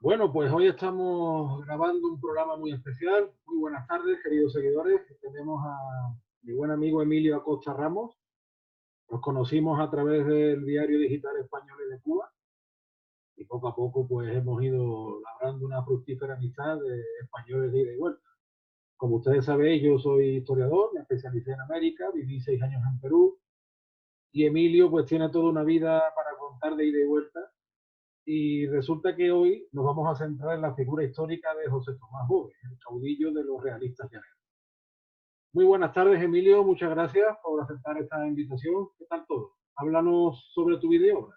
Bueno, pues hoy estamos grabando un programa muy especial. Muy buenas tardes, queridos seguidores. Tenemos a mi buen amigo Emilio Acosta Ramos. Nos conocimos a través del diario digital Españoles de Cuba y poco a poco pues hemos ido labrando una fructífera amistad de españoles de ida y vuelta. Como ustedes sabéis, yo soy historiador, me especialicé en América, viví 6 años en Perú y Emilio pues tiene toda una vida para contar de ida y vuelta. Y resulta que hoy nos vamos a centrar en la figura histórica de José Tomás Bove, el caudillo de los realistas llaneros. Muy buenas tardes, Emilio. Muchas gracias por aceptar esta invitación. ¿Qué tal todo? Háblanos sobre tu vida y obra.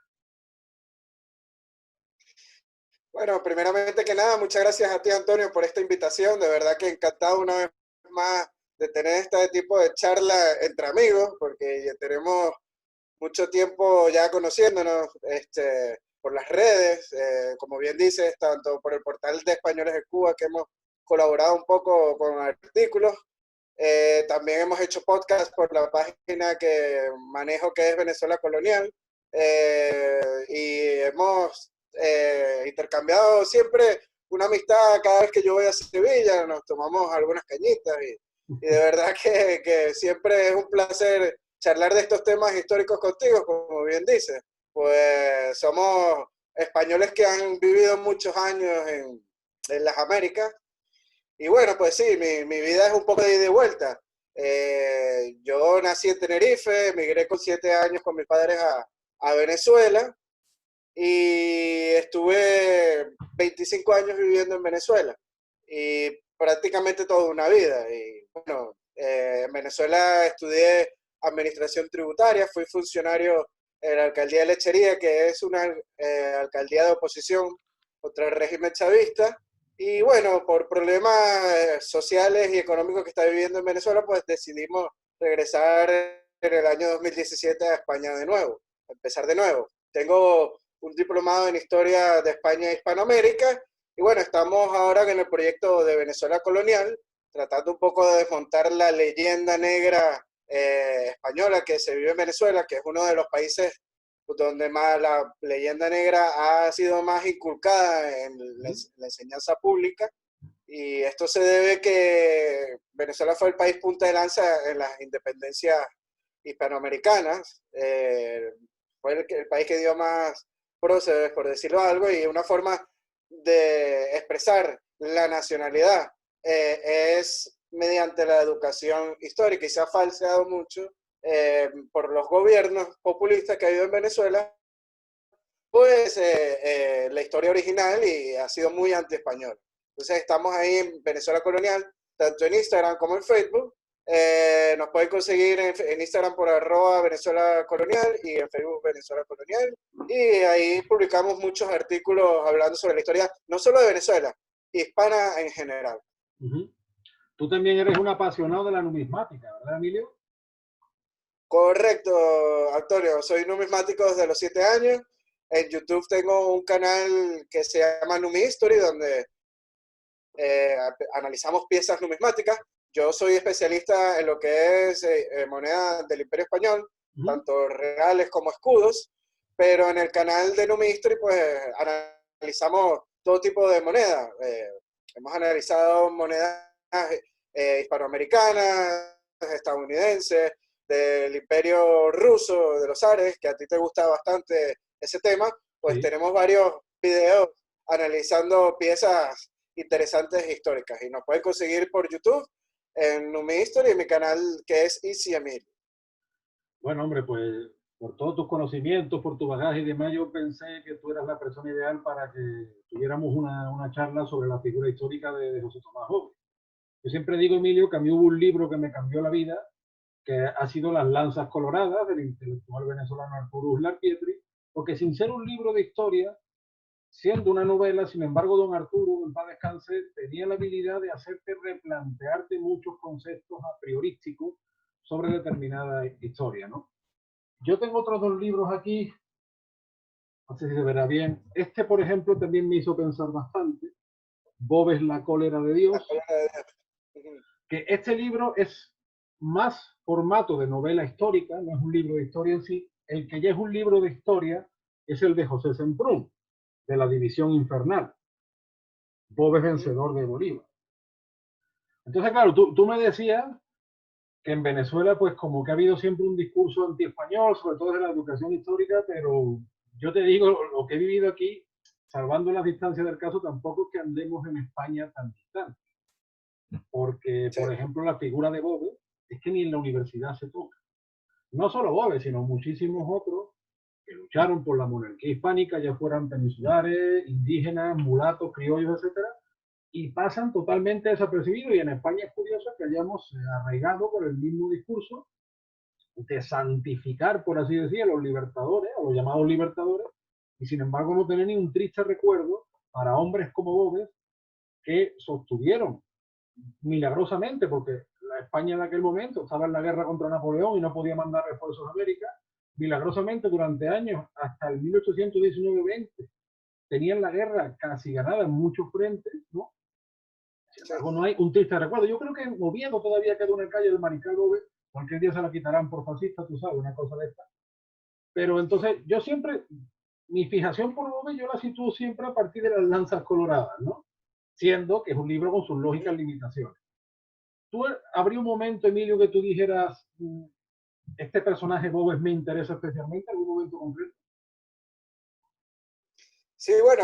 Bueno, primeramente que nada, muchas gracias a ti, Antonio, por esta invitación. De verdad que encantado una vez más de tener este tipo de charla entre amigos, porque ya tenemos mucho tiempo ya conociéndonos por las redes, como bien dices, tanto por el portal de Españoles de Cuba, que hemos colaborado un poco con artículos. También hemos hecho podcast por la página que manejo, que es Venezuela Colonial, y hemos intercambiado siempre una amistad cada vez que yo voy a Sevilla, nos tomamos algunas cañitas y de verdad que siempre es un placer charlar de estos temas históricos contigo, como bien dices. Pues somos españoles que han vivido muchos años en las Américas. Y bueno, pues sí, mi vida es un poco de ida y vuelta. Yo nací en Tenerife, emigré con 7 años con mis padres a Venezuela y estuve 25 años viviendo en Venezuela y prácticamente toda una vida. Y bueno, en Venezuela estudié administración tributaria, fui funcionario en la alcaldía de Lechería, que es una alcaldía de oposición contra el régimen chavista. Y bueno, por problemas sociales y económicos que está viviendo en Venezuela, pues decidimos regresar en el año 2017 a España de nuevo, empezar de nuevo. Tengo un diplomado en Historia de España e Hispanoamérica. Y bueno, estamos ahora en el proyecto de Venezuela Colonial, tratando un poco de desmontar la leyenda negra española que se vive en Venezuela, que es uno de los países donde más la leyenda negra ha sido más inculcada en la enseñanza pública. Y esto se debe que Venezuela fue el país punta de lanza en las independencias hispanoamericanas. Fue el país que dio más próceres, por decirlo algo, y una forma de expresar la nacionalidad es mediante la educación histórica, y se ha falseado mucho por los gobiernos populistas que ha habido en Venezuela, pues la historia original, y ha sido muy anti-español. Entonces estamos ahí en Venezuela Colonial, tanto en Instagram como en Facebook. Nos pueden conseguir en Instagram por @Venezuela Colonial y en Facebook Venezuela Colonial. Y ahí publicamos muchos artículos hablando sobre la historia, no solo de Venezuela, hispana en general. Tú también eres un apasionado de la numismática, ¿verdad, Emilio? Correcto, Antonio. Soy numismático desde los 7 años. En YouTube tengo un canal que se llama Numi History, donde analizamos piezas numismáticas. Yo soy especialista en lo que es moneda del Imperio Español, tanto reales como escudos, pero en el canal de Numi History pues analizamos todo tipo de monedas. Hemos analizado monedas hispanoamericanas, estadounidenses, del Imperio Ruso, de los Zares, que a ti te gusta bastante ese tema. Pues sí, tenemos varios videos analizando piezas interesantes históricas, y nos pueden conseguir por YouTube en Numi History, en mi canal que es Easy Emilio. Bueno, hombre, pues por todos tus conocimientos, por tu bagaje y demás, yo pensé que tú eras la persona ideal para que tuviéramos una charla sobre la figura histórica de José Tomás Bove. Yo siempre digo, Emilio, que a mí hubo un libro que me cambió la vida, que ha sido Las Lanzas Coloradas, del intelectual venezolano Arturo Uslar Pietri, porque sin ser un libro de historia, siendo una novela, sin embargo, don Arturo, en paz descanse, tenía la habilidad de hacerte replantearte muchos conceptos a priorísticos sobre determinada historia, ¿no? Yo tengo otros dos libros aquí, no sé si se verá bien. Este, por ejemplo, también me hizo pensar bastante. Bove es la cólera de Dios. Que este libro es más formato de novela histórica, no es un libro de historia en sí. El que ya es un libro de historia es el de José Semprún, de la División Infernal. Boves vencedor de Bolívar. Entonces, claro, tú me decías que en Venezuela, pues como que ha habido siempre un discurso anti-español, sobre todo de la educación histórica, pero yo te digo, lo que he vivido aquí, salvando las distancias del caso, tampoco es que andemos en España tan distante. Porque, Sí, por ejemplo, la figura de Boves es que ni en la universidad se toca. No solo Boves, sino muchísimos otros que lucharon por la monarquía hispánica, ya fueran peninsulares, indígenas, mulatos, criollos, etcétera, y pasan totalmente desapercibidos. Y en España es curioso que hayamos arraigado por el mismo discurso de santificar, por así decir, a los libertadores, a los llamados libertadores, y sin embargo no tener ni un triste recuerdo para hombres como Boves que sostuvieron milagrosamente, porque la España en aquel momento estaba en la guerra contra Napoleón y no podía mandar refuerzos a América, milagrosamente durante años, hasta el 1819-20, tenían la guerra casi ganada en muchos frentes, ¿no? Sin sí. embargo, no hay un triste recuerdo. Yo creo que en Oviedo todavía queda una calle del Mariscal Boves, cualquier día se la quitarán por fascista, tú sabes, una cosa de esta. Pero entonces, yo siempre, mi fijación por Boves, yo la sitúo siempre a partir de las lanzas coloradas, ¿no? Siendo que es un libro con sus lógicas limitaciones. ¿Tú habría un momento, Emilio, que tú dijeras, este personaje Boves me interesa especialmente, algún momento concreto? Sí, bueno,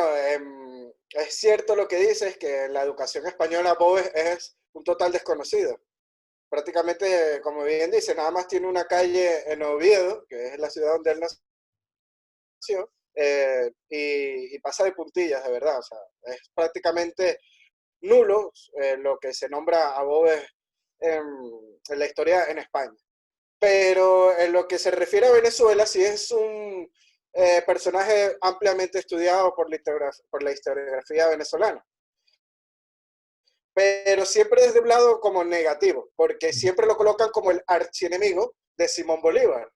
es cierto lo que dices, que en la educación española Boves es un total desconocido. Prácticamente, como bien dice, nada más tiene una calle en Oviedo, que es la ciudad donde él nació, y pasa de puntillas, de verdad. O sea, es prácticamente nulo lo que se nombra a Boves en, en la historia en España. Pero en lo que se refiere a Venezuela, sí es un personaje ampliamente estudiado por la historiografía venezolana. Pero siempre desde un lado como negativo, porque siempre lo colocan como el archienemigo de Simón Bolívar.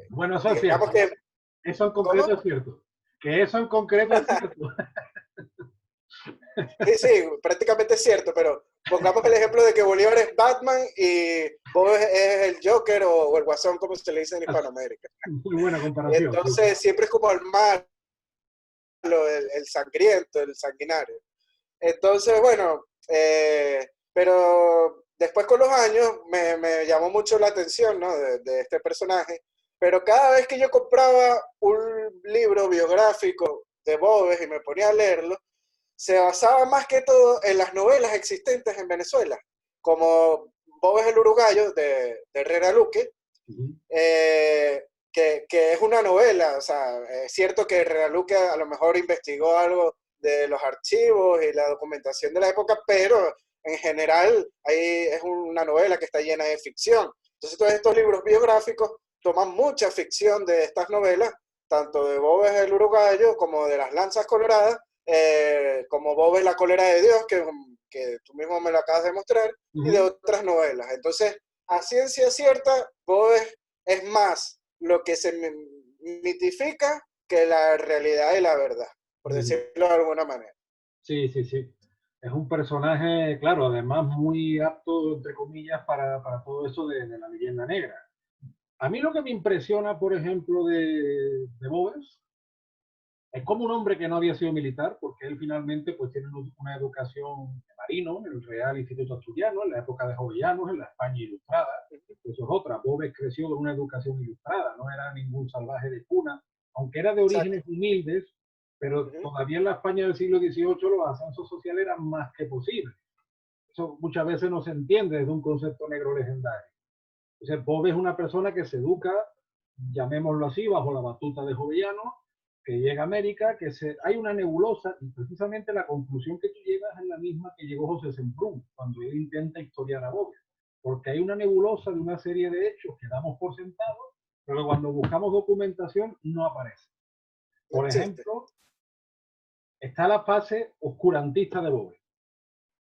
Bueno, eso es Digamos cierto. que, Eso en concreto ¿cómo? es cierto. Que eso en concreto es cierto. Sí, sí, prácticamente es cierto, pero pongamos el ejemplo de que Bolívar es Batman y Bob es el Joker o el Guasón, como se le dice en Hispanoamérica. Muy buena comparación. Sí. Entonces siempre es como el malo, el sangriento, el sanguinario. Entonces, bueno, pero después con los años me llamó mucho la atención, ¿no? De este personaje, pero cada vez que yo compraba un libro biográfico de Boves y me ponía a leerlo, se basaba más que todo en las novelas existentes en Venezuela, como Boves el Uruguayo de Herrera Luque, Uh -huh. que es una novela. O sea, es cierto que Herrera Luque a lo mejor investigó algo de los archivos y la documentación de la época, pero en general ahí es una novela que está llena de ficción. Entonces todos estos libros biográficos toman mucha ficción de estas novelas, tanto de Boves el Uruguayo como de las Lanzas Coloradas, como Boves la Cólera de Dios, que tú mismo me lo acabas de mostrar, Uh y de -huh. otras novelas. Entonces, a ciencia cierta, Boves es más lo que se mitifica que la realidad y la verdad, por Uh -huh. decirlo de alguna manera. Sí, sí, sí. Es un personaje, claro, además muy apto, entre comillas, para todo eso de la leyenda negra. A mí lo que me impresiona, por ejemplo, de Boves, es como un hombre que no había sido militar, porque él finalmente pues tiene una educación de marino en el Real Instituto Asturiano, en la época de Jovellanos, en la España ilustrada. Eso es otra. Boves creció con una educación ilustrada, no era ningún salvaje de cuna, aunque era de Exacto. orígenes humildes, pero todavía en la España del siglo XVIII los ascensos sociales eran más que posibles. Eso muchas veces no se entiende desde un concepto negro legendario. Entonces, Bob es una persona que se educa, llamémoslo así, bajo la batuta de Jovellanos, que llega a América, hay una nebulosa, y precisamente la conclusión que tú llegas es la misma que llegó José Semprún cuando él intenta historiar a Bob, porque hay una nebulosa de una serie de hechos que damos por sentados, pero cuando buscamos documentación no aparece. No Por existe. ejemplo, está la fase oscurantista de Bob.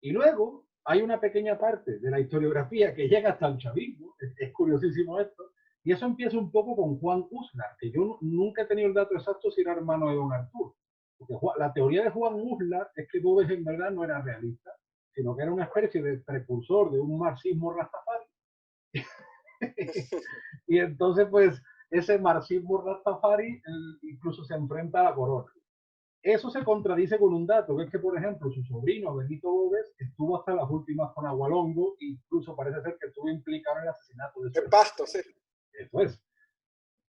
Y luego hay una pequeña parte de la historiografía que llega hasta el chavismo, es curiosísimo esto, y eso empieza un poco con Juan Uslar, que yo nunca he tenido el dato exacto si era hermano de don Arturo. Porque la teoría de Juan Uslar es que Boves en verdad no era realista, sino que era una especie de precursor de un marxismo rastafari. Y entonces, pues, ese marxismo rastafari incluso se enfrenta a la corona. Eso se contradice con un dato, que es que, por ejemplo, su sobrino, Benito Boves, estuvo hasta las últimas con Agualongo, e incluso parece ser que estuvo implicado en el asesinato de su En hermano. Pasto, sí. Eso es.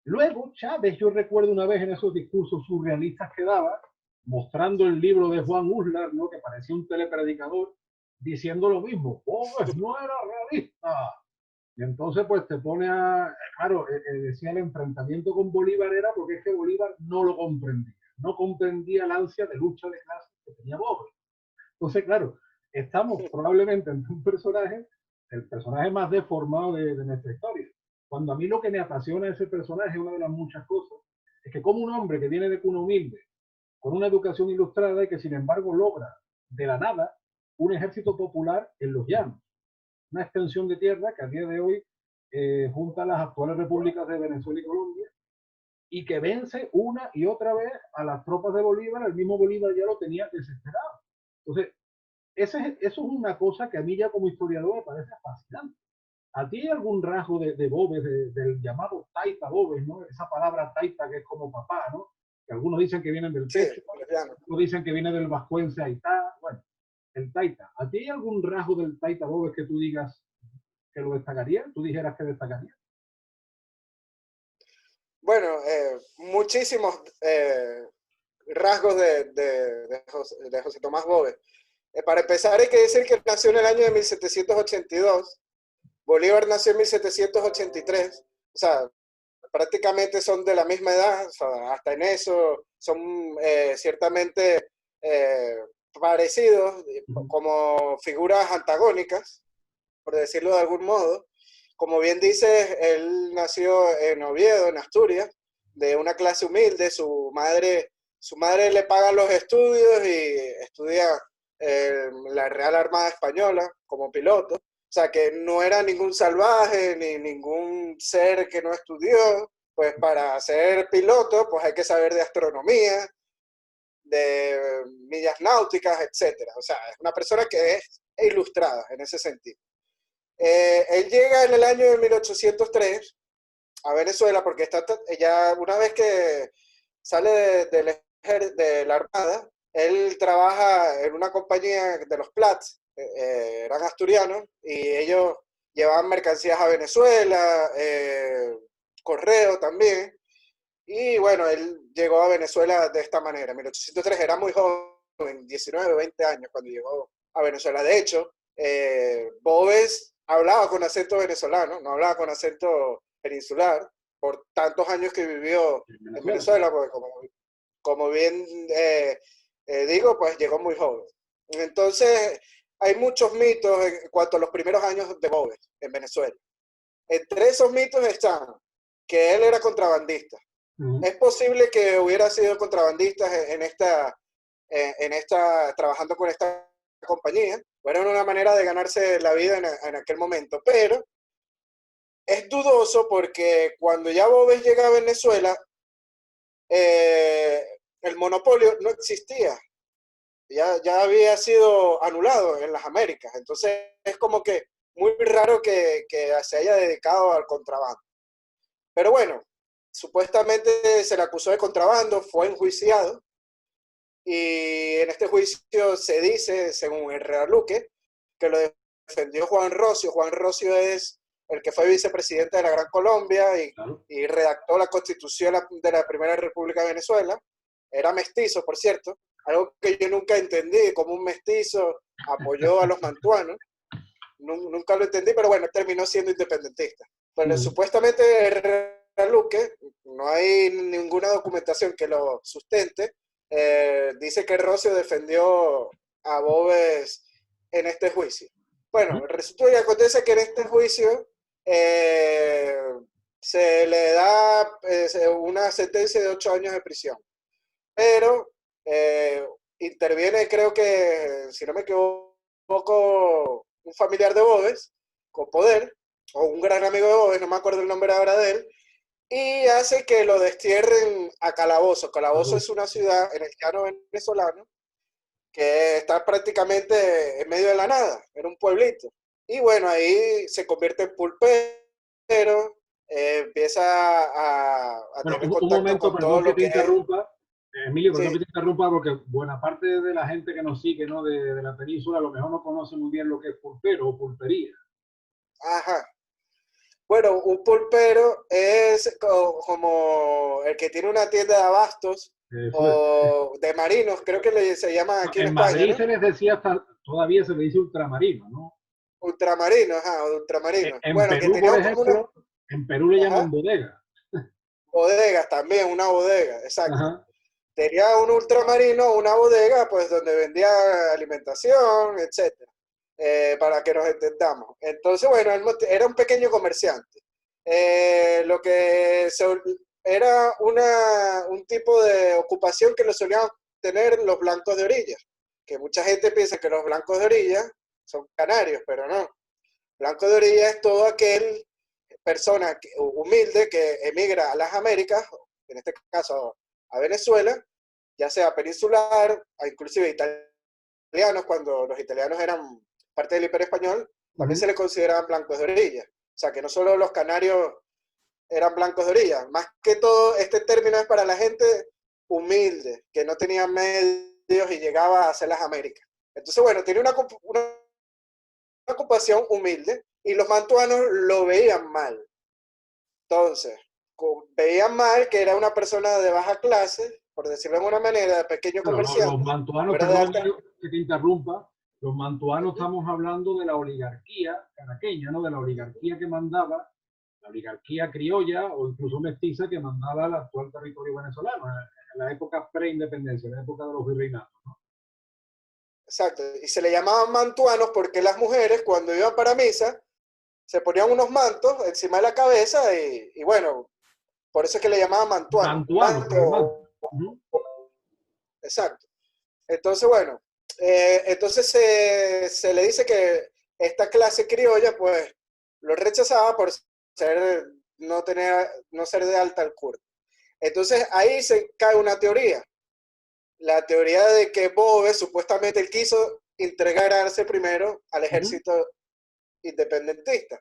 Luego, Chávez, yo recuerdo una vez en esos discursos surrealistas que daba, mostrando el libro de Juan Uslar, ¿no? Que parecía un telepredicador, diciendo lo mismo, Boves no era realista. Y entonces, pues te pone a. Claro, decía el enfrentamiento con Bolívar era porque es que Bolívar no lo comprendía. No comprendía la ansia de lucha de clases que tenía Boves. Entonces, claro, estamos probablemente ante un personaje, el personaje más deformado de nuestra historia. Cuando a mí lo que me apasiona de ese personaje, una de las muchas cosas, es que como un hombre que viene de cuna humilde, con una educación ilustrada y que sin embargo logra de la nada un ejército popular en los llanos, una extensión de tierra que a día de hoy junta las actuales repúblicas de Venezuela y Colombia y que vence una y otra vez a las tropas de Bolívar. El mismo Bolívar ya lo tenía desesperado. Entonces, eso es una cosa que a mí ya como historiador me parece fascinante. ¿A ti hay algún rasgo de Boves, del llamado Taita Boves, ¿no? Esa palabra Taita que es como papá, ¿no? Que algunos dicen que vienen del Sí, quechua, otros dicen que viene del vascuence Aitá. Bueno, el Taita. ¿A ti hay algún rasgo del Taita Boves que tú digas que lo destacaría? ¿Tú dijeras que destacaría? Bueno, muchísimos rasgos de José Tomás Boves. Para empezar, hay que decir que nació en el año de 1782. Bolívar nació en 1783. O sea, prácticamente son de la misma edad. O sea, hasta en eso son ciertamente parecidos, como figuras antagónicas, por decirlo de algún modo. Como bien dices, él nació en Oviedo, en Asturias, de una clase humilde. Su madre le paga los estudios y estudia la Real Armada Española como piloto. O sea, que no era ningún salvaje ni ningún ser que no estudió. Pues para ser piloto, pues hay que saber de astronomía, de millas náuticas, etcétera. O sea, es una persona que es ilustrada en ese sentido. Él llega en el año de 1803 a Venezuela porque está ya una vez que sale de la Armada, él trabaja en una compañía de los Plats, eran asturianos, y ellos llevaban mercancías a Venezuela, correo también, y bueno, él llegó a Venezuela de esta manera. En 1803 era muy joven, 19 o 20 años cuando llegó a Venezuela. De hecho, Boves hablaba con acento venezolano, no hablaba con acento peninsular, por tantos años que vivió en Venezuela, porque como bien digo, pues llegó muy joven. Entonces, hay muchos mitos en cuanto a los primeros años de Boves en Venezuela. Entre esos mitos están que él era contrabandista. Es posible que hubiera sido contrabandista trabajando con esta compañía. Era una manera de ganarse la vida en aquel momento, pero es dudoso porque cuando ya Boves llega a Venezuela, el monopolio no existía. Ya había sido anulado en las Américas. Entonces es como que muy raro que se haya dedicado al contrabando. Pero bueno, supuestamente se le acusó de contrabando, fue enjuiciado, y en este juicio se dice, según el Real Luque, que lo defendió Juan Rocio. Juan Rocio es el que fue vicepresidente de la Gran Colombia y redactó la constitución de la Primera República de Venezuela. Era mestizo, por cierto, algo que yo nunca entendí, como un mestizo apoyó a los mantuanos. Nunca lo entendí, pero bueno, terminó siendo independentista. Pero supuestamente el Real Luque, no hay ninguna documentación que lo sustente, dice que Rocio defendió a Boves en este juicio. Bueno, resulta y acontece que en este juicio se le da una sentencia de 8 años de prisión. Pero interviene, creo que, si no me equivoco, un familiar de Boves con poder, o un gran amigo de Boves, no me acuerdo el nombre ahora de él, y hace que lo destierren a Calabozo. Calabozo es una ciudad en el llano venezolano que está prácticamente en medio de la nada, era un pueblito. Y bueno, ahí se convierte en pulpero, empieza a Bueno, tener un contacto momento, con todo perdón que lo te que es. interrumpa. Emilio, perdón Sí, que te interrumpa porque buena parte de la gente que nos sigue, ¿no? De la península a lo mejor no conoce muy bien lo que es pulpero o pulpería. ajá. Bueno, un pulpero es como el que tiene una tienda de abastos Eso es. o de marinos, creo que se llama aquí en En España, Madrid ¿no? se les decía hasta, todavía se le dice ultramarino, ¿no? Ultramarino, ajá, ultramarino. En Bueno, que Perú, tenía por como una, ejemplo, en Perú le llaman ajá, bodega. bodegas también, una bodega, exacto. Ajá. Tenía un ultramarino, una bodega, pues donde vendía alimentación, etcétera, para que nos entendamos. Entonces, bueno, él era un pequeño comerciante. Lo que era un tipo de ocupación que lo solían tener los blancos de orilla, que mucha gente piensa que los blancos de orilla son canarios, pero no. Blanco de orilla es todo aquel persona humilde que emigra a las Américas, en este caso a Venezuela, ya sea peninsular, o inclusive italianos, cuando los italianos eran parte del Imperio Español, también se Uh-huh. les consideraban blancos de orilla. O sea, que no solo los canarios eran blancos de orilla, más que todo este término es para la gente humilde, que no tenía medios y llegaba a hacer las Américas. Entonces, bueno, tiene una ocupación humilde y los mantuanos lo veían mal. Entonces, veían mal que era una persona de baja clase, por decirlo de alguna manera, de pequeño Bueno, los comerciante, no mantuanos, era de perdón alta. Emilio, que te interrumpa, los mantuanos Uh -huh. estamos hablando de la oligarquía caraqueña, ¿no? De la oligarquía que mandaba, la oligarquía criolla o incluso mestiza que mandaba al actual territorio venezolano, en la época preindependencia, en la época de los virreinatos, ¿no? Exacto. Y se le llamaban mantuanos porque las mujeres, cuando iban para misa, se ponían unos mantos encima de la cabeza y bueno, por eso es que le llamaban mantuano. Un Mantuano, por el manto. manto. Uh-huh. Exacto. Entonces, bueno, entonces se le dice que esta clase criolla, pues, lo rechazaba por ser, no ser de alta alcurnia. Entonces, ahí se cae una teoría. La teoría de que Boves supuestamente él quiso integrarse primero al Uh-huh. ejército independentista.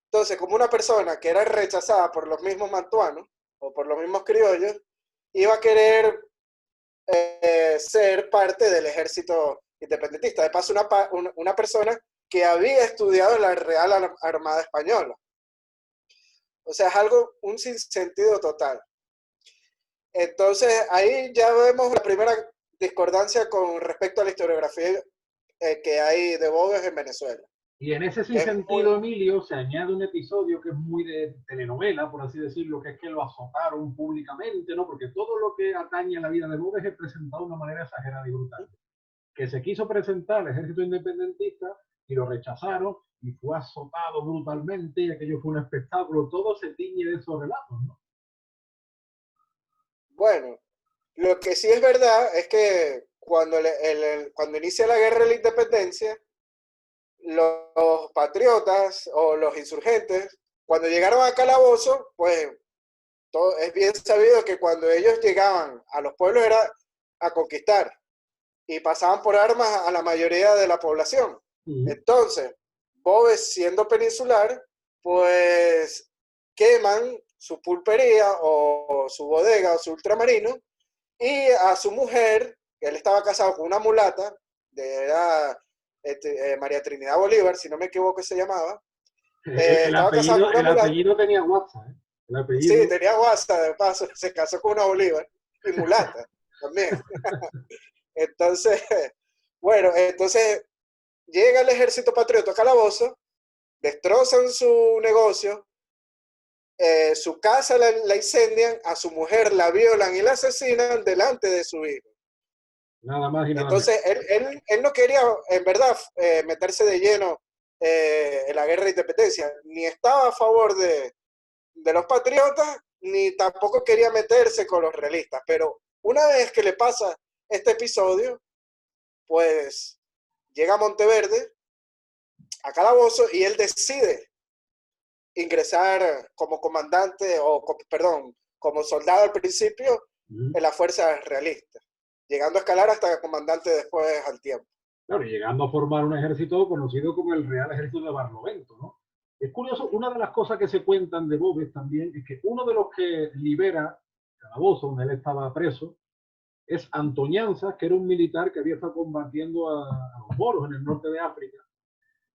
Entonces, como una persona que era rechazada por los mismos mantuanos o por los mismos criollos, iba a querer ser parte del ejército independentista. De paso, una persona que había estudiado en la Real Armada Española. O sea, es algo, un sinsentido total. Entonces, ahí ya vemos la primera discordancia con respecto a la historiografía que hay de Boves en Venezuela. Y en ese Que es muy, sinsentido, Emilio, se añade un episodio que es muy de telenovela, por así decirlo, que es que lo azotaron públicamente, ¿no? Porque todo lo que atañe a la vida de Boves es presentado de una manera exagerada y brutal. Que se quiso presentar al ejército independentista y lo rechazaron y fue azotado brutalmente y aquello fue un espectáculo. Todo se tiñe de esos relatos, ¿no? bueno, lo que sí es verdad es que cuando inicia la guerra de la independencia, los patriotas o los insurgentes, cuando llegaron a Calabozo, pues todo, es bien sabido que cuando ellos llegaban a los pueblos era a conquistar y pasaban por armas a la mayoría de la población. Uh-huh. Entonces, Boves siendo peninsular, pues queman su pulpería o su bodega o su ultramarino y a su mujer, que él estaba casado con una mulata, era María Trinidad Bolívar, si no me equivoco se llamaba, estaba casado con una El mulata, apellido tenía WhatsApp, ¿eh? El sí, apellido. tenía guasa de paso, se casó con una Bolívar y mulata también. Entonces, bueno, entonces llega el ejército patriota a Calabozo, destrozan su negocio, su casa la incendian, a su mujer la violan y la asesinan delante de su hijo. Nada más y nada menos. Entonces, él no quería, en verdad, meterse de lleno en la guerra de independencia, ni estaba a favor de los patriotas, ni tampoco quería meterse con los realistas. Pero una vez que le pasa este episodio, pues llega a Monteverde, a Calabozo, y él decide ingresar como comandante, perdón, como soldado al principio Uh-huh. en las fuerzas realistas, llegando a escalar hasta comandante después al tiempo. Claro, y llegando a formar un ejército conocido como el Real Ejército de Barlovento, ¿no? Es curioso, una de las cosas que se cuentan de Boves también es que uno de los que libera Calabozo, donde él estaba preso, es Antoñanza, que era un militar que había estado combatiendo a los moros en el norte de África,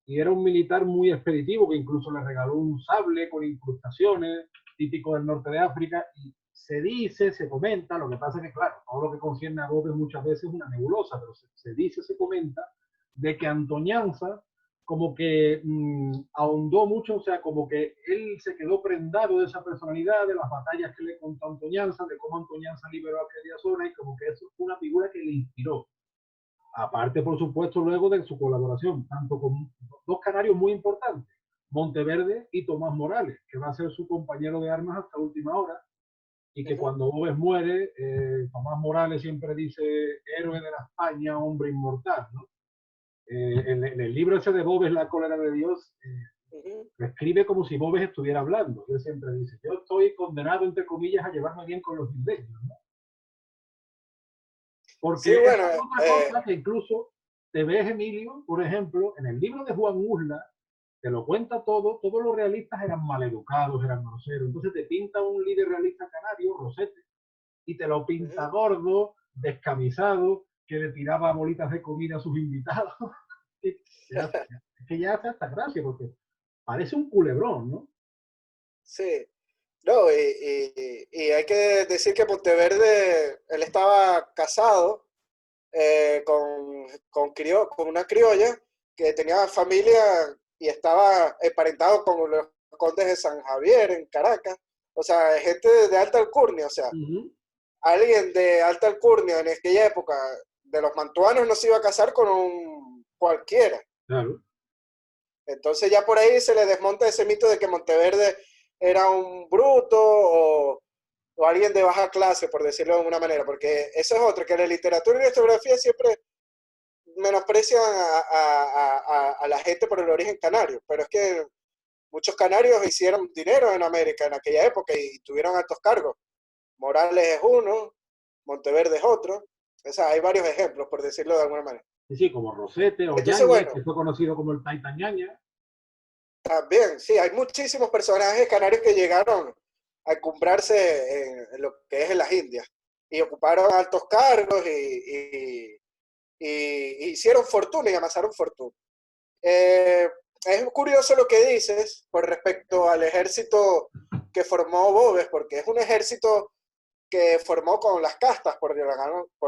y era un militar muy expeditivo que incluso le regaló un sable con incrustaciones, típico del norte de África, y se dice, se comenta, lo que pasa es que, claro, todo lo que concierne a Bobes muchas veces es una nebulosa, pero se dice, se comenta, de que Antoñanza como que ahondó mucho, o sea, como que él se quedó prendado de esa personalidad, de las batallas que le contó Antoñanza, de cómo Antoñanza liberó aquella zona, y como que eso fue una figura que le inspiró. Aparte, por supuesto, luego de su colaboración, tanto con dos canarios muy importantes, Monteverde y Tomás Morales, que va a ser su compañero de armas hasta última hora, y que cuando Boves muere, Tomás Morales siempre dice héroe de la España, hombre inmortal, ¿no? En el libro ese de Boves, La cólera de Dios, lo escribe como si Boves estuviera hablando. Él siempre dice, yo estoy condenado, entre comillas, a llevarme bien con los isleños, ¿no? Porque Sí, esa bueno, es otra cosa que incluso te ves, Emilio, por ejemplo, en el libro de Juan Usla, te lo cuenta todo, todos los realistas eran maleducados, eran groseros. Entonces te pinta un líder realista canario, Rosete, y te lo pinta gordo, descamisado, que le tiraba bolitas de comida a sus invitados. Es que ya hace hasta gracia, porque parece un culebrón, ¿no? sí. No, y hay que decir que Monteverde, él estaba casado con una criolla que tenía familia y estaba emparentado con los condes de San Javier en Caracas. O sea, gente de alta alcurnia, o sea, alguien de alta alcurnia en aquella época de los mantuanos no se iba a casar con un cualquiera. Claro. Entonces ya por ahí se le desmonta ese mito de que Monteverde era un bruto o alguien de baja clase, por decirlo de alguna manera, porque eso es otro, que la literatura y la historiografía siempre menosprecian a la gente por el origen canario, pero es que muchos canarios hicieron dinero en América en aquella época y tuvieron altos cargos. Morales es uno, Monteverde es otro, o sea, hay varios ejemplos, por decirlo de alguna manera. Sí, sí, como Rosete o Entonces, Yáñez, bueno, que fue conocido como el Taita Ñaña. también, sí, hay muchísimos personajes canarios que llegaron a encumbrarse en lo que es en las Indias y ocuparon altos cargos y hicieron fortuna y amasaron fortuna. Es curioso lo que dices con respecto al ejército que formó Boves, porque es un ejército que formó con las castas,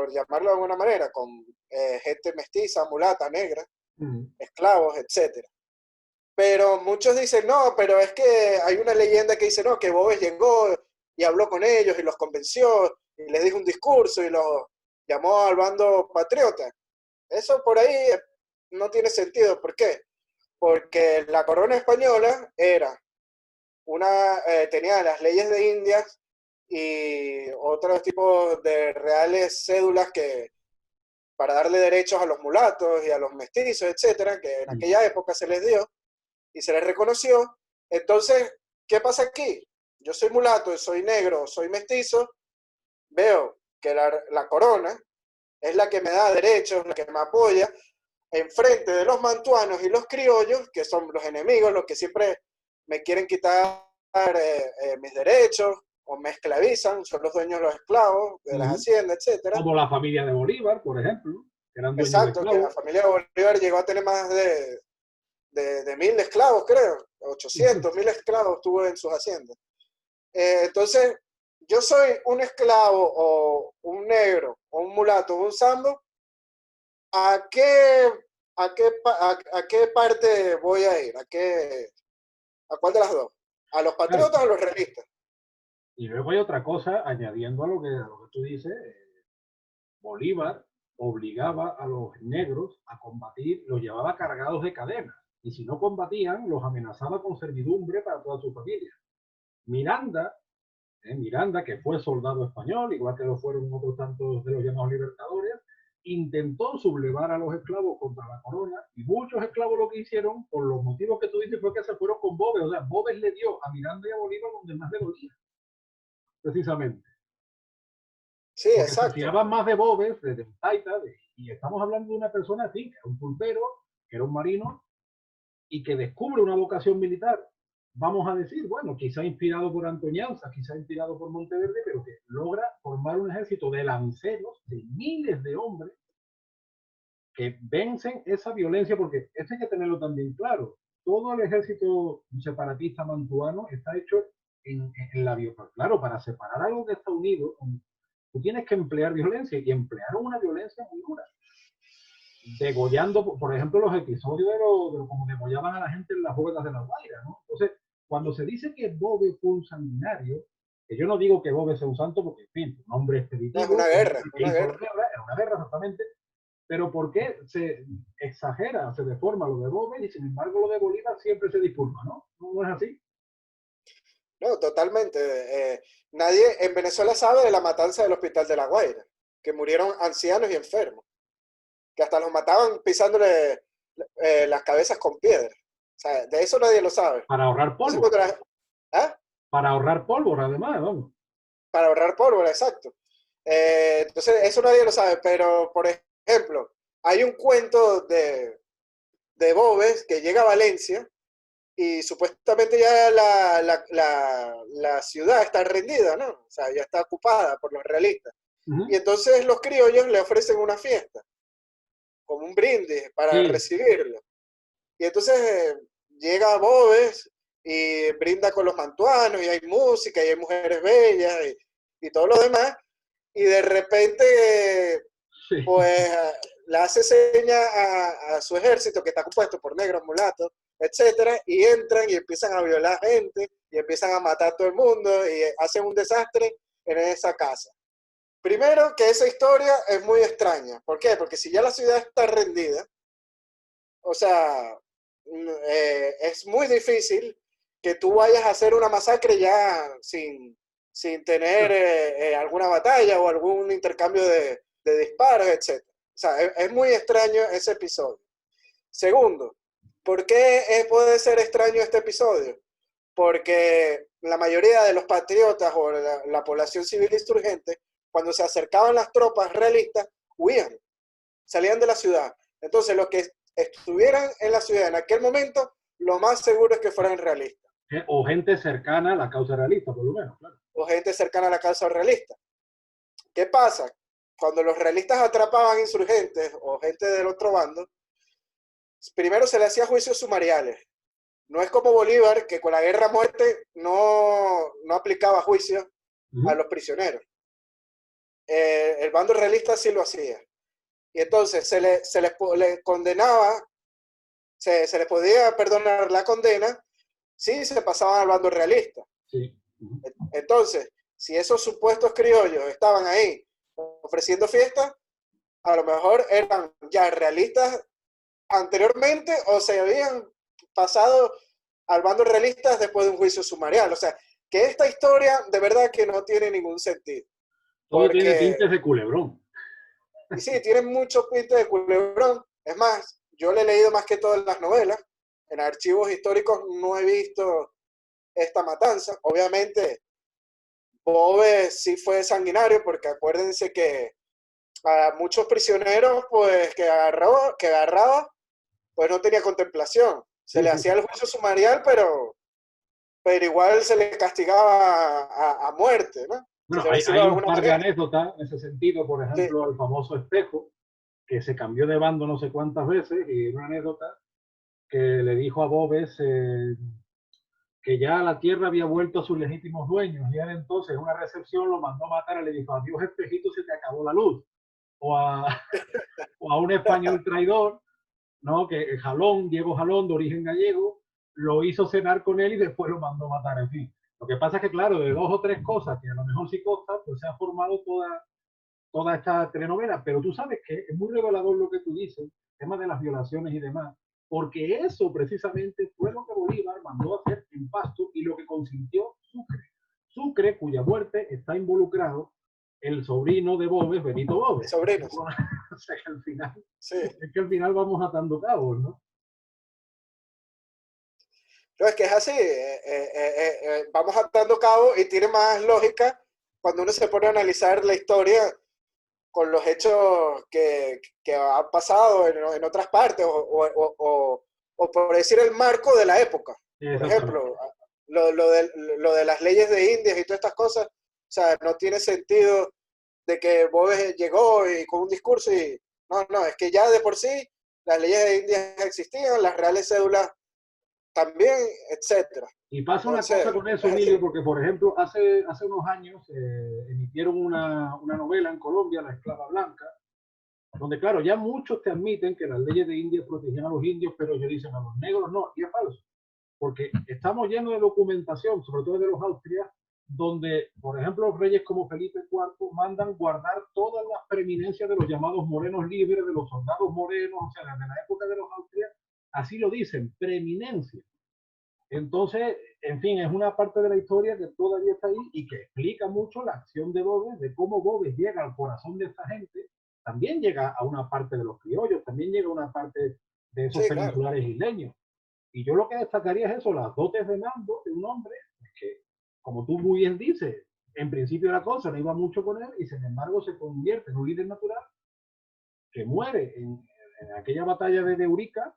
llamarlo de alguna manera, con gente mestiza, mulata, negra, esclavos, etcétera. Pero muchos dicen, no, pero es que hay una leyenda que dice, no, que Boves llegó y habló con ellos y los convenció y les dijo un discurso y los llamó al bando patriota. Eso por ahí no tiene sentido. ¿Por qué? Porque la corona española tenía las leyes de Indias y otros tipos de reales cédulas para darle derechos a los mulatos y a los mestizos, etcétera, que en aquella época se les dio y se les reconoció. Entonces, ¿qué pasa aquí? Yo soy mulato, soy negro, soy mestizo, veo que la corona es la que me da derechos, la que me apoya, enfrente de los mantuanos y los criollos, que son los enemigos, los que siempre me quieren quitar mis derechos o me esclavizan, son los dueños de los esclavos, de las haciendas, etcétera. Como la familia de Bolívar, por ejemplo, que eran dueños de Exacto, que la esclavos. familia de Bolívar llegó a tener más de 1000 esclavos, creo, 800, 1000 esclavos tuvo en sus haciendas. Entonces, yo soy un esclavo o un negro o un mulato o un sambo, ¿a qué parte voy a ir? ¿A cuál de las dos? ¿A los Claro. patriotas o a los realistas? Y luego hay otra cosa, añadiendo a lo que tú dices, Bolívar obligaba a los negros a combatir, los llevaba cargados de cadenas, y si no combatían, los amenazaba con servidumbre para toda su familia. Miranda, Miranda, que fue soldado español, igual que lo fueron otros tantos de los llamados libertadores, intentó sublevar a los esclavos contra la corona, y muchos esclavos lo que hicieron, por los motivos que tú dices, fue que se fueron con Boves. O sea, Boves le dio a Miranda y a Bolívar donde más le dolía, precisamente. Sí, Porque se exacto. fiaban más de Boves, de Taita, y estamos hablando de una persona así, que era un pulpero, que era un marino, y que descubre una vocación militar vamos a decir, bueno, quizá inspirado por Antoñanza, quizá inspirado por Monteverde, pero que logra formar un ejército de lanceros, de miles de hombres, que vencen esa violencia, porque esto hay que tenerlo también claro. Todo el ejército separatista mantuano está hecho en la violencia. Claro, para separar algo que está unido, tú tienes que emplear violencia, y emplearon una violencia muy dura. Degollando, por ejemplo, los episodios de cómo degollaban a la gente en las bóvedas de la Guaira, ¿no? Entonces, cuando se dice que Bove fue un sanguinario, que yo no digo que Bove sea un santo, porque, en fin, un hombre No, es expeditivo, una guerra, que una hizo guerra. la guerra, era una guerra exactamente, pero ¿por qué se exagera, se deforma lo de Bove y sin embargo lo de Bolívar siempre se disculpa, ¿no? ¿No es así? No, totalmente. Nadie en Venezuela sabe de la matanza del Hospital de La Guaira, que murieron ancianos y enfermos, que hasta los mataban pisándole las cabezas con piedras. O sea, de eso nadie lo sabe. Para ahorrar Entonces, pólvora. ¿Ah? Para ahorrar pólvora, además, vamos. Para ahorrar pólvora, exacto. Entonces, eso nadie lo sabe, pero, por ejemplo, hay un cuento de Boves que llega a Valencia y supuestamente ya la ciudad está rendida, ¿no? O sea, ya está ocupada por los realistas. Y entonces los criollos le ofrecen una fiesta, como un brindis para Sí, recibirlo. Y entonces llega Boves y brinda con los mantuanos y hay música y hay mujeres bellas y todo lo demás. Y de repente, sí. pues, le hace seña a su ejército que está compuesto por negros, mulatos, etcétera, y entran y empiezan a violar gente y empiezan a matar a todo el mundo y hacen un desastre en esa casa. Primero, que esa historia es muy extraña. ¿Por qué? Porque si ya la ciudad está rendida, o sea, es muy difícil que tú vayas a hacer una masacre ya sin tener alguna batalla o algún intercambio de disparos, etc. O sea, es muy extraño ese episodio. Segundo, ¿por qué puede ser extraño este episodio? Porque la mayoría de los patriotas o la población civil insurgente, cuando se acercaban las tropas realistas, huían, salían de la ciudad. Entonces, los que estuvieran en la ciudad en aquel momento, lo más seguro es que fueran realistas. O gente cercana a la causa realista, por lo menos, claro. O gente cercana a la causa realista. ¿Qué pasa? Cuando los realistas atrapaban insurgentes o gente del otro bando, primero se le hacía juicios sumariales. No es como Bolívar, que con la guerra a muerte no aplicaba juicios a los prisioneros. El bando realista sí lo hacía. Y entonces se les condenaba, se les podía perdonar la condena si se pasaban al bando realista. Sí. Entonces, si esos supuestos criollos estaban ahí ofreciendo fiestas, a lo mejor eran ya realistas anteriormente o se habían pasado al bando realista después de un juicio sumarial. O sea, que esta historia de verdad que no tiene ningún sentido. Todo tiene Porque, tintes de culebrón. y sí, tiene mucho pinte de culebrón. Es más, yo le he leído más que todas las novelas. En archivos históricos no he visto esta matanza. Obviamente, Bove sí fue sanguinario, porque acuérdense que a muchos prisioneros, pues, que agarraba, pues no tenía contemplación. Se Sí, le sí, hacía sí. el juicio sumarial, pero igual se le castigaba a muerte, ¿no? Bueno, Por decirlo hay de un alguna par de manera. anécdotas en ese sentido, por Sí, ejemplo, el famoso Espejo, que se cambió de bando no sé cuántas veces, y una anécdota que le dijo a Bobes que ya la tierra había vuelto a sus legítimos dueños, y él entonces en una recepción lo mandó a matar y le dijo, adiós Espejito, se te acabó la luz. O a, o a un español traidor, ¿no? Que Jalón, Diego Jalón, de origen gallego, lo hizo cenar con él y después lo mandó a matar, en fin. Lo que pasa es que, claro, de dos o tres cosas que a lo mejor sí consta, pues se ha formado toda esta telenovela, pero tú sabes que es muy revelador lo que tú dices, el tema de las violaciones y demás, porque eso precisamente fue lo que Bolívar mandó a hacer en Pasto y lo que consintió Sucre. Sucre, cuya muerte está involucrado el sobrino de Boves, Benito Boves. sobrinos. O sea que al final, Sí. es que al final vamos atando cabos, ¿no? No, es que es así. Vamos atando cabo y tiene más lógica cuando uno se pone a analizar la historia con los hechos que han pasado en otras partes o por decir el marco de la época. Por Exactamente. ejemplo, lo de las leyes de Indias y todas estas cosas, o sea, no tiene sentido de que Boves llegó y con un discurso y no, es que ya de por sí las leyes de Indias existían, las reales cédulas también, etcétera. Y pasa una Entonces, cosa con eso, Emilio, porque, por ejemplo, hace unos años emitieron una novela en Colombia, La Esclava Blanca, donde, claro, ya muchos te admiten que las leyes de India protegían a los indios, pero ellos dicen a los negros no, y es falso, porque estamos llenos de documentación, sobre todo de los austrias, donde, por ejemplo, los reyes como Felipe IV mandan guardar todas las preeminencias de los llamados morenos libres, de los soldados morenos, o sea, desde la época de los austrias, así lo dicen, preeminencia. Entonces, en fin, es una parte de la historia que todavía está ahí y que explica mucho la acción de Boves, de cómo Boves llega al corazón de esta gente, también llega a una parte de los criollos, también llega a una parte de esos sí, claro. peninsulares isleños. Y yo lo que destacaría es eso, las dotes de mando de un hombre que, como tú muy bien dices, en principio la cosa no iba mucho con él y sin embargo se convierte en un líder natural que muere en aquella batalla de Eurica,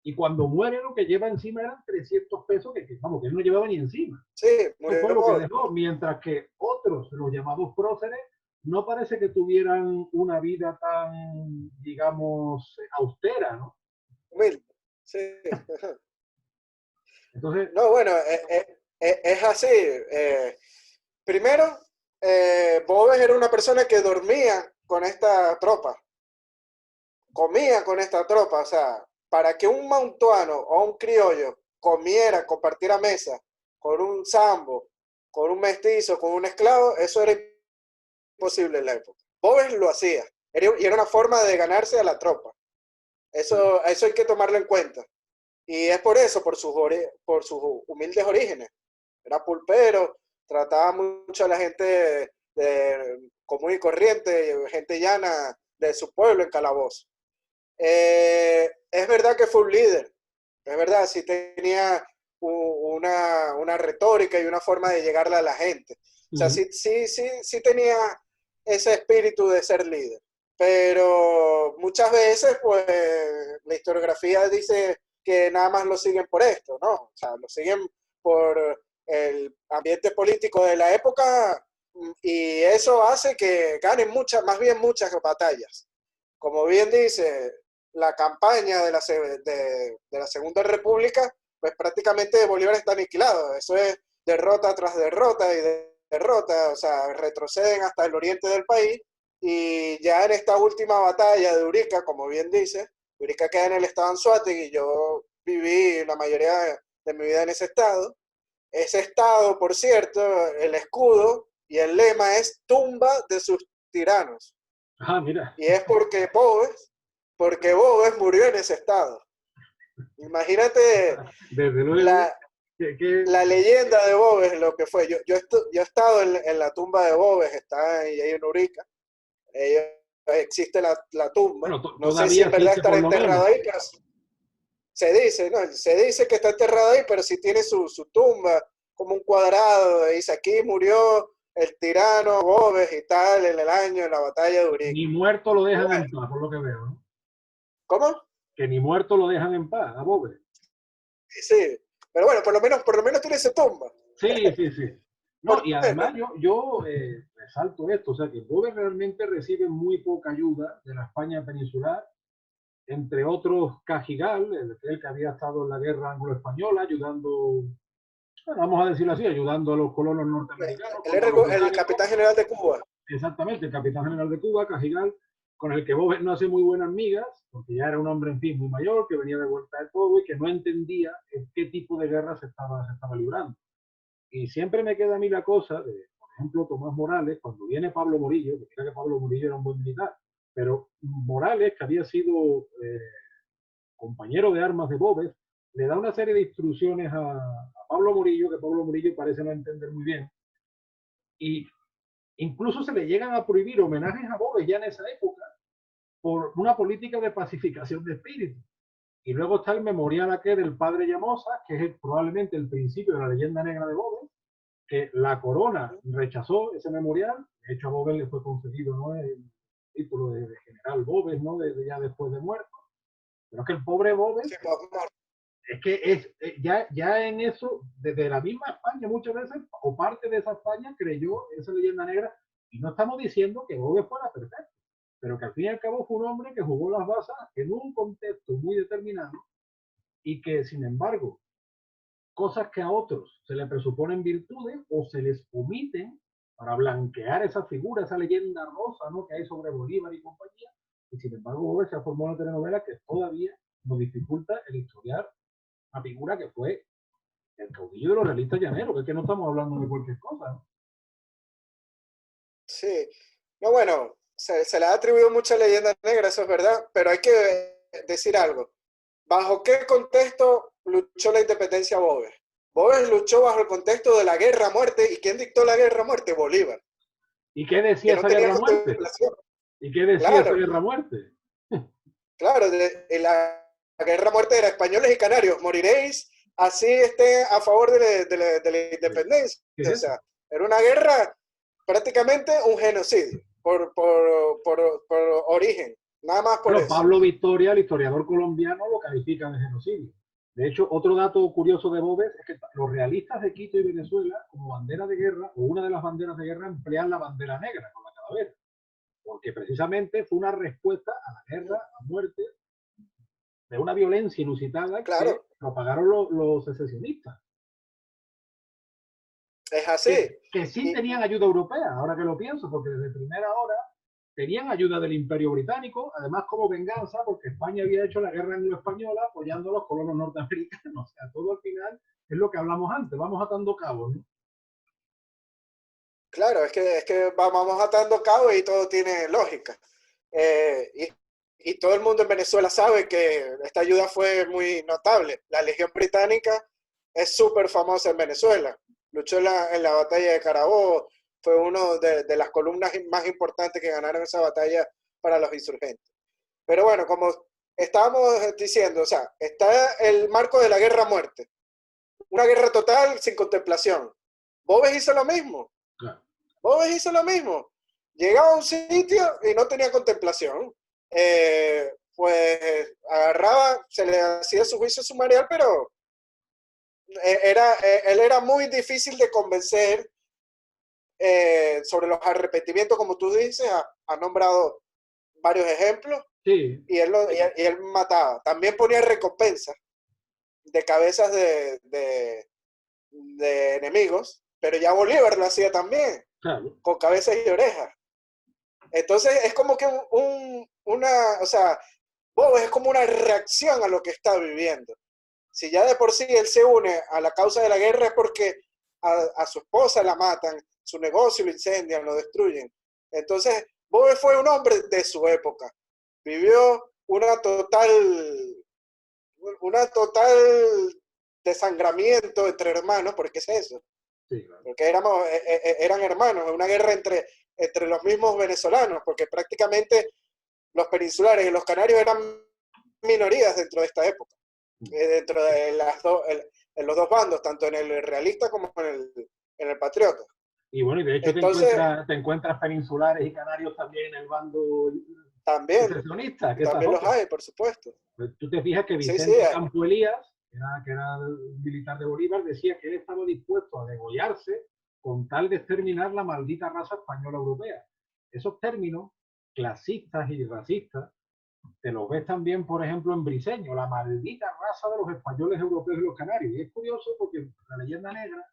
y cuando muere lo que lleva encima eran 300 pesos vamos, que él no llevaba ni encima. Sí, Eso fue murió lo que pobre. dejó, mientras que otros, los llamados próceres, no parece que tuvieran una vida tan, digamos, austera, ¿no? Humilde. Sí. Entonces, No, bueno, es así. Primero, Boves era una persona que dormía con esta tropa, comía con esta tropa, o sea, para que un mantuano o un criollo comiera, compartiera mesa con un sambo, con un mestizo, con un esclavo, eso era imposible en la época. Boves lo hacía, y era una forma de ganarse a la tropa. Eso hay que tomarlo en cuenta. Y es por eso, por sus humildes orígenes. Era pulpero, trataba mucho a la gente común y corriente, gente llana de su pueblo en Calabozo. Es verdad que fue un líder, es verdad, sí tenía una retórica y una forma de llegarle a la gente. O sea, sí tenía ese espíritu de ser líder. Pero muchas veces, pues, la historiografía dice que nada más lo siguen por esto, ¿no? O sea, lo siguen por el ambiente político de la época y eso hace que ganen más bien muchas batallas. Como bien dice, la campaña de la Segunda República, pues prácticamente Bolívar está aniquilado. Eso es derrota tras derrota y derrota, o sea, retroceden hasta el oriente del país y ya en esta última batalla de Urica, como bien dice, Urica queda en el estado Anzoátegui y yo viví la mayoría de mi vida en ese estado. Ese estado, por cierto, el escudo y el lema es tumba de sus tiranos. mira. Y es porque Boves murió en ese estado. Imagínate Desde luego, la, la leyenda de Boves, lo que fue. Yo he estado en la tumba de Boves, está ahí en Urica. Existe la tumba. bueno, No sé si todavía en verdad existe estará por lo enterrado menos. ahí, pero se dice, ¿no? Se dice que está enterrado ahí, pero sí tiene su tumba, como un cuadrado. Dice, aquí murió el tirano Boves y tal, en el año, en la batalla de Urica. Ni muerto lo dejan Bueno, en paz, por lo que veo, ¿no? ¿cómo? Que ni muerto lo dejan en paz, a Bobe. Sí, pero bueno, por lo menos tiene esa tumba. Sí. No, Por y lo además menos. yo resalto esto, o sea, que Bobe realmente recibe muy poca ayuda de la España peninsular, entre otros Cajigal, el que había estado en la guerra anglo-española, ayudando, bueno, vamos a decirlo así, ayudando a los colonos norteamericanos Él contra los era el británicos. capitán general de Cuba. Exactamente, el capitán general de Cuba, Cajigal, con el que Boves no hace muy buenas migas, porque ya era un hombre, en fin, muy mayor, que venía de vuelta de todo y que no entendía qué tipo de guerra se estaba librando. Y siempre me queda a mí la cosa de, por ejemplo, Tomás Morales, cuando viene Pablo Morillo, que mira que Pablo Morillo era un buen militar, pero Morales, que había sido compañero de armas de Boves, le da una serie de instrucciones a Pablo Morillo, que Pablo Morillo parece no entender muy bien, y incluso se le llegan a prohibir homenajes a Boves ya en esa época por una política de pacificación de espíritu. Y luego está el memorial aquel del padre Llamosa, que es probablemente el principio de la leyenda negra de Boves, que la corona rechazó ese memorial. De hecho, a Boves le fue concedido, ¿no?, el título de general Boves, ¿no?, ya después de muerto. Pero es que el pobre Boves, Sí, es que es, ya en eso, desde la misma España muchas veces, o parte de esa España creyó esa leyenda negra, y no estamos diciendo que Bogue fuera perfecto, pero que al fin y al cabo fue un hombre que jugó las bazas en un contexto muy determinado y que, sin embargo, cosas que a otros se le presuponen virtudes o se les omiten para blanquear esa figura, esa leyenda rosa, ¿no?, que hay sobre Bolívar y compañía, y sin embargo Bogue se ha formado una telenovela que todavía nos dificulta el historiar una figura que fue el caudillo de los realistas llaneros, que es que no estamos hablando de cualquier cosa, ¿no? Sí. No, bueno, se le ha atribuido mucha leyenda negra, eso es verdad, pero hay que decir algo. ¿Bajo qué contexto luchó la independencia Boves? Boves luchó bajo el contexto de la guerra a muerte, ¿y quién dictó la guerra a muerte? Bolívar, ¿Y qué decía que no esa tenía guerra a muerte? contemplación. ¿Y qué decía esa Claro, guerra a muerte? claro, la guerra a muerte era españoles y canarios, moriréis, así esté a favor de la independencia. ¿Qué es O eso? sea, era una guerra, prácticamente un genocidio, por origen, nada más por Bueno, eso. Pablo Victoria, el historiador colombiano, lo califica de genocidio. De hecho, otro dato curioso de Boves es que los realistas de Quito y Venezuela, como bandera de guerra, o una de las banderas de guerra, emplean la bandera negra con la calavera, porque precisamente fue una respuesta a la guerra a muerte de una violencia inusitada que Claro, propagaron los secesionistas. es que, así. que sí Y, tenían ayuda europea, ahora que lo pienso, porque desde primera hora tenían ayuda del Imperio Británico, además como venganza, porque España había hecho la guerra anglo-española apoyando a los colonos norteamericanos. O sea, todo al final es lo que hablamos antes, vamos atando cabos, ¿no? claro, es que vamos atando cabos y todo tiene lógica. Y todo el mundo en Venezuela sabe que esta ayuda fue muy notable. La Legión Británica es súper famosa en Venezuela. Luchó en la batalla de Carabobo, fue una de las columnas más importantes que ganaron esa batalla para los insurgentes. Pero bueno, como estábamos diciendo, o sea, está el marco de la guerra a muerte. Una guerra total sin contemplación. Boves hizo lo mismo. Claro. Boves hizo lo mismo. Llegaba a un sitio y no tenía contemplación. Pues agarraba, se le hacía su juicio sumarial, pero él era muy difícil de convencer sobre los arrepentimientos, como tú dices, ha nombrado varios ejemplos, Sí, y él mataba. También ponía recompensas de cabezas de enemigos, pero ya Bolívar lo hacía también, claro. con cabezas y orejas. Entonces es como que o sea, Bob es como una reacción a lo que está viviendo. Si ya de por sí él se une a la causa de la guerra es porque a su esposa la matan, su negocio lo incendian, lo destruyen. Entonces, Bob fue un hombre de su época. Vivió una total desangramiento entre hermanos, porque es eso. Sí, claro. Porque eran hermanos, una guerra entre los mismos venezolanos, porque prácticamente los peninsulares y los canarios eran minorías dentro de esta época, dentro de en los dos bandos, tanto en el realista como en el patriota. Y bueno, y de hecho Entonces, te encuentras peninsulares y canarios también en el bando también, secesionista, que esa es también los otra. hay, por supuesto. Pues tú te fijas que Sí, sí, Vicente Campo Elías, que era militar de Bolívar, decía que él estaba dispuesto a degollarse con tal de exterminar la maldita raza española europea. Esos términos clasistas y racistas te los ves también, por ejemplo, en Briceño, la maldita raza de los españoles europeos y los canarios. Y es curioso porque la leyenda negra,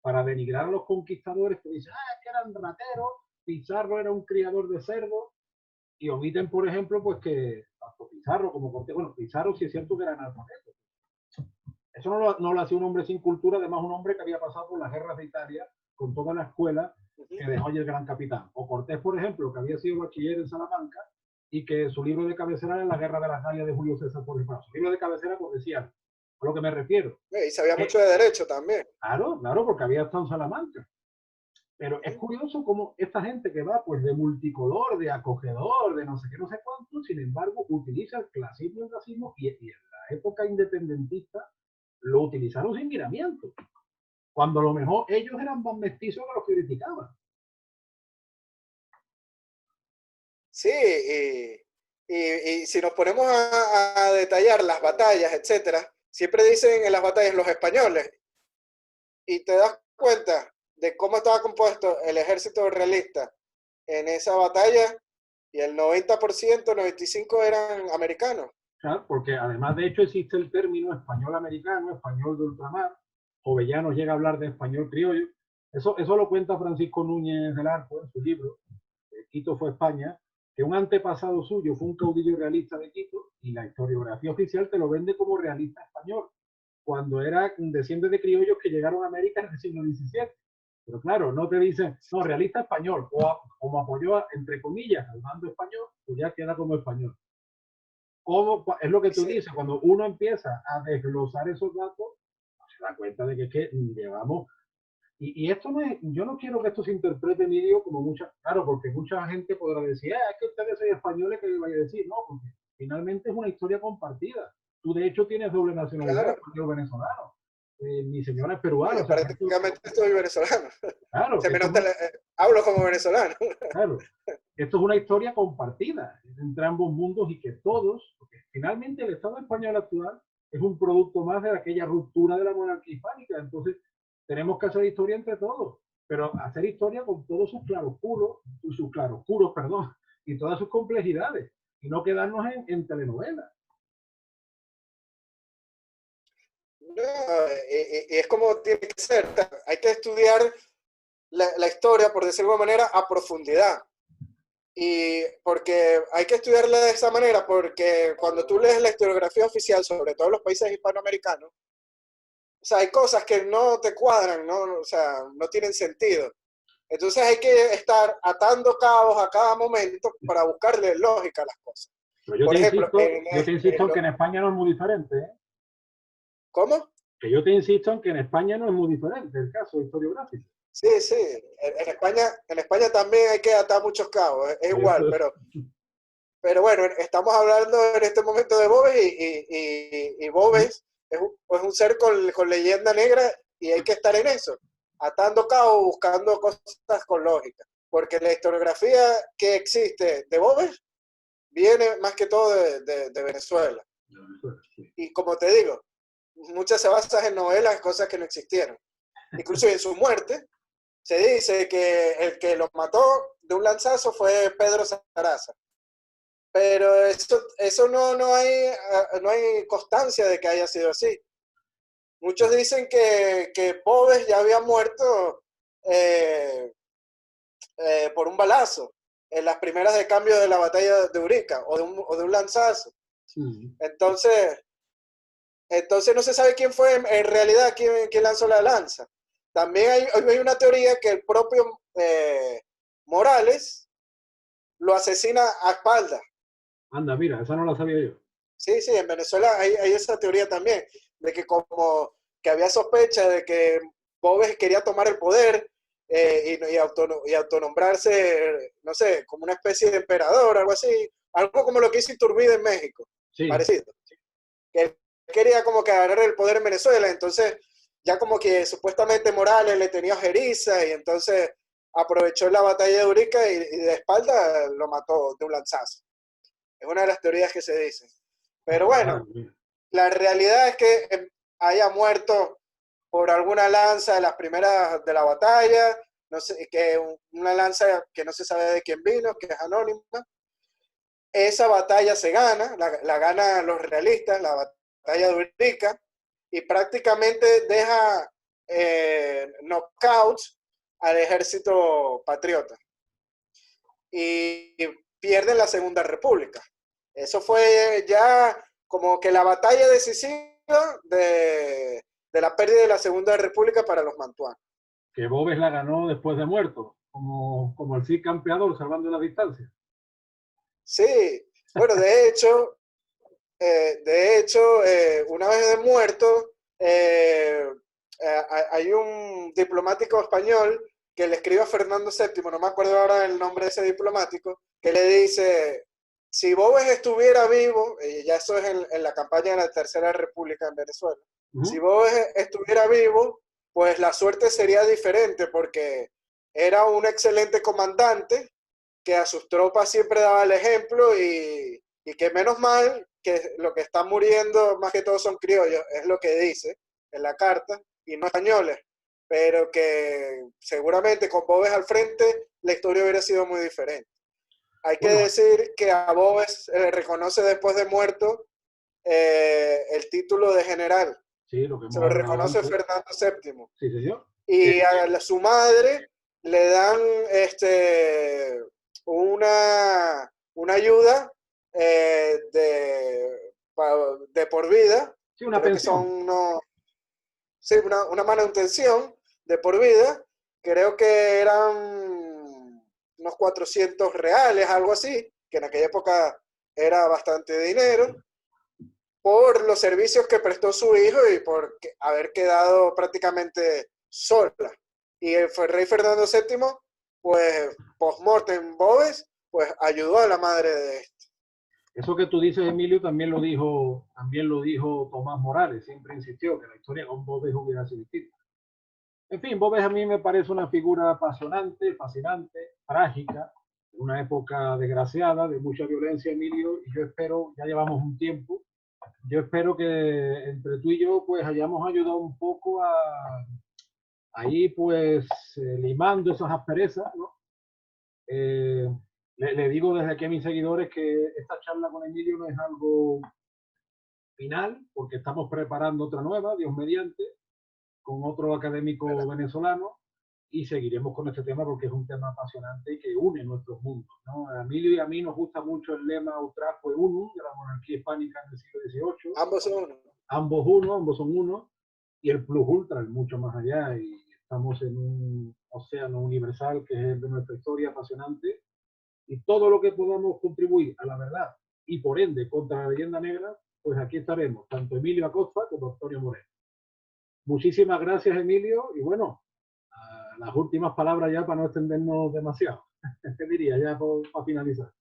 para denigrar a los conquistadores, te dice, que eran rateros, Pizarro era un criador de cerdos, y omiten, por ejemplo, pues que tanto Pizarro como Cortés, bueno, Pizarro sí es cierto que era analfabeto. Eso no lo hacía un hombre sin cultura, además un hombre que había pasado por las guerras de Italia con toda la escuela que dejó el gran capitán. O Cortés, por ejemplo, que había sido bachiller en Salamanca y que su libro de cabecera era La guerra de las Galias de Julio César por Ejemplo. Su libro de cabecera, pues decía, a lo que me refiero. y sabía mucho de derecho también. Claro, claro, porque había estado en Salamanca. Pero es curioso cómo esta gente que va pues de multicolor, de acogedor, de no sé qué, no sé cuánto, sin embargo, utiliza el clasismo y el racismo y en la época independentista lo utilizaron sin miramiento, cuando a lo mejor ellos eran más mestizos que los que criticaban. Sí, y si nos ponemos a detallar las batallas, etcétera, siempre dicen en las batallas los españoles, y te das cuenta de cómo estaba compuesto el ejército realista en esa batalla, y el 90%, 95% eran americanos. Claro, porque además de hecho existe el término español americano, español de ultramar. Jovellanos llega a hablar de español criollo. Eso lo cuenta Francisco Núñez del Arco en su libro, Quito fue España, que un antepasado suyo fue un caudillo realista de Quito y la historiografía oficial te lo vende como realista español, cuando era desciende de criollos que llegaron a América en el siglo XVII. Pero claro, no te dicen, no, realista español, o como apoyó, entre comillas, al mando español, pues ya queda como español. ¿Cómo? Es lo que tú dices, cuando uno empieza a desglosar esos datos, se da cuenta de que llevamos. Y esto no es, yo no quiero que esto se interprete, ni digo, como mucha, claro, porque mucha gente podrá decir, es que ustedes son españoles, que vaya a decir, no, porque finalmente es una historia compartida. Tú de hecho tienes doble nacionalidad, Claro. porque yo venezolano. Mi señora es peruana. Yo o sea, prácticamente soy venezolano. claro, Se me nota, hablo como venezolano. claro, esto es una historia compartida entre ambos mundos y que todos, porque finalmente el Estado español actual es un producto más de aquella ruptura de la monarquía hispánica. Entonces, tenemos que hacer historia entre todos, pero hacer historia con todos sus claroscuros, perdón, y todas sus complejidades, y no quedarnos en telenovelas. No, y es como tiene que ser. Hay que estudiar la historia, por decirlo de alguna manera, a profundidad. Y porque hay que estudiarla de esa manera, porque cuando tú lees la historiografía oficial, sobre todo en los países hispanoamericanos, o sea, hay cosas que no te cuadran, ¿no? O sea, no tienen sentido. Entonces hay que estar atando cabos a cada momento para buscarle lógica a las cosas. Pero Por ejemplo, yo te insisto en que en España no es muy diferente, ¿eh? ¿Cómo? Que yo te insisto en que en España no es muy diferente el caso historiográfico. Sí, sí. En España también hay que atar muchos cabos, es igual, pero bueno, estamos hablando en este momento de Boves y Boves es un ser con leyenda negra y hay que estar en eso, atando cabos, buscando cosas con lógica, porque la historiografía que existe de Boves viene más que todo de Venezuela. Y como te digo, muchas se basan en novelas, cosas que no existieron. Incluso en su muerte, se dice que el que lo mató de un lanzazo fue Pedro Saraza. Pero eso no hay constancia de que haya sido así. Muchos dicen que Boves ya había muerto por un balazo en las primeras de cambio de la batalla de Urica o de un lanzazo. Sí. Entonces no se sabe quién fue en realidad quién lanzó la lanza. También hay una teoría que el propio Morales lo asesina a espaldas. Anda, mira, esa no la sabía yo. Sí, sí, en Venezuela hay esa teoría también, de que como que había sospecha de que Boves quería tomar el poder y autonombrarse, no sé, como una especie de emperador, algo así, algo como lo que hizo Iturbide en México, Sí. parecido. Que él quería como que agarrar el poder en Venezuela, entonces ya como que supuestamente Morales le tenía ojeriza y entonces aprovechó la batalla de Urica y de espalda lo mató de un lanzazo. Es una de las teorías que se dicen. Pero bueno, la realidad es que haya muerto por alguna lanza de las primeras de la batalla, no sé, que una lanza que no se sabe de quién vino, que es anónima. Esa batalla se gana, la ganan los realistas, la batalla de Urica, y prácticamente deja knockouts al ejército patriota. Y pierden la Segunda República. Eso fue ya como que la batalla decisiva de la pérdida de la Segunda República para los mantuanos. Que Boves la ganó después de muerto, como el Cid campeador, salvando la distancia. Sí, bueno, de hecho, una vez de muerto, hay un diplomático español que le escribe a Fernando VII, no me acuerdo ahora el nombre de ese diplomático, que le dice, si Boves estuviera vivo, ya eso es en la campaña de la Tercera República en Venezuela, si Boves estuviera vivo, pues la suerte sería diferente, porque era un excelente comandante, que a sus tropas siempre daba el ejemplo y que menos mal que lo que están muriendo más que todo son criollos, es lo que dice en la carta, y no españoles, pero que seguramente con Boves al frente la historia hubiera sido muy diferente. Hay que decir que a Boves reconoce después de muerto el título de general. Sí, lo que se lo reconoce antes. Fernando VII. Sí, señor. Y a su madre le dan una ayuda de por vida. Sí, una pensión. Sí, una manutención de por vida. Creo que eran unos 400 reales, algo así, que en aquella época era bastante dinero, por los servicios que prestó su hijo y por haber quedado prácticamente sola. Y el rey Fernando VII, pues, post-mortem Boves, pues ayudó a la madre de este. Eso que tú dices, Emilio, también lo dijo Tomás Morales, siempre insistió que la historia con Boves hubiera sido distinta. En fin, Boves a mí me parece una figura apasionante, fascinante, trágica, una época desgraciada, de mucha violencia, Emilio, y yo espero, ya llevamos un tiempo, yo espero que entre tú y yo pues hayamos ayudado un poco a ir pues limando esas asperezas, ¿no? Le digo desde aquí a mis seguidores que esta charla con Emilio no es algo final, porque estamos preparando otra nueva, Dios mediante, con otro académico venezolano, y seguiremos con este tema porque es un tema apasionante y que une nuestros mundos, ¿no? A Emilio y a mí nos gusta mucho el lema Utraque Unum, de la monarquía hispánica en el siglo XVIII. Ambos son uno. Ambos son uno, y el plus ultra es mucho más allá, y estamos en un océano universal que es el de nuestra historia apasionante, y todo lo que podamos contribuir a la verdad y por ende contra la leyenda negra, pues aquí estaremos, tanto Emilio Acosta como Antonio Moreno. Muchísimas gracias, Emilio, y bueno, las últimas palabras ya para no extendernos demasiado. ¿Qué diría ya para finalizar?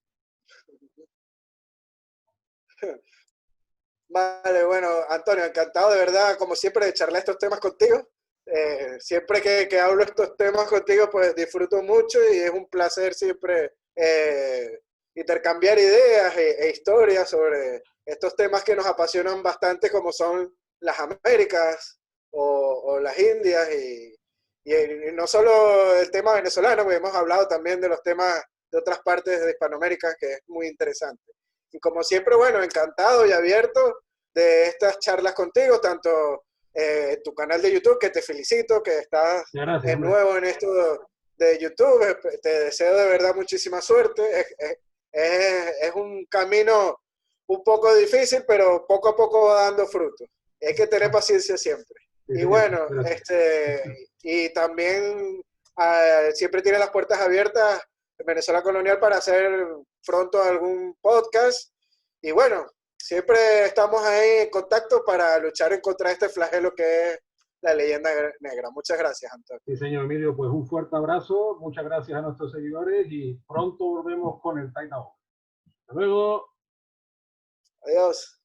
Vale, bueno, Antonio, encantado de verdad, como siempre, de charlar estos temas contigo. Siempre que hablo estos temas contigo, pues disfruto mucho y es un placer siempre intercambiar ideas e historias sobre estos temas que nos apasionan bastante, como son las Américas o las Indias, y no solo el tema venezolano, porque hemos hablado también de los temas de otras partes de Hispanoamérica, que es muy interesante. Y como siempre, bueno, encantado y abierto de estas charlas contigo, tanto tu canal de YouTube, que te felicito, que estás nuevo en esto de YouTube. Te deseo de verdad muchísima suerte. Es un camino un poco difícil, pero poco a poco va dando frutos. Hay que tener paciencia siempre. Y bueno, y también siempre tiene las puertas abiertas en Venezuela Colonial para hacer pronto algún podcast. Y bueno, siempre estamos ahí en contacto para luchar en contra de este flagelo que es la leyenda negra. Muchas gracias, Antonio. Sí, señor Emilio, pues un fuerte abrazo, muchas gracias a nuestros seguidores y pronto volvemos con el Taita. Hasta luego. Adiós.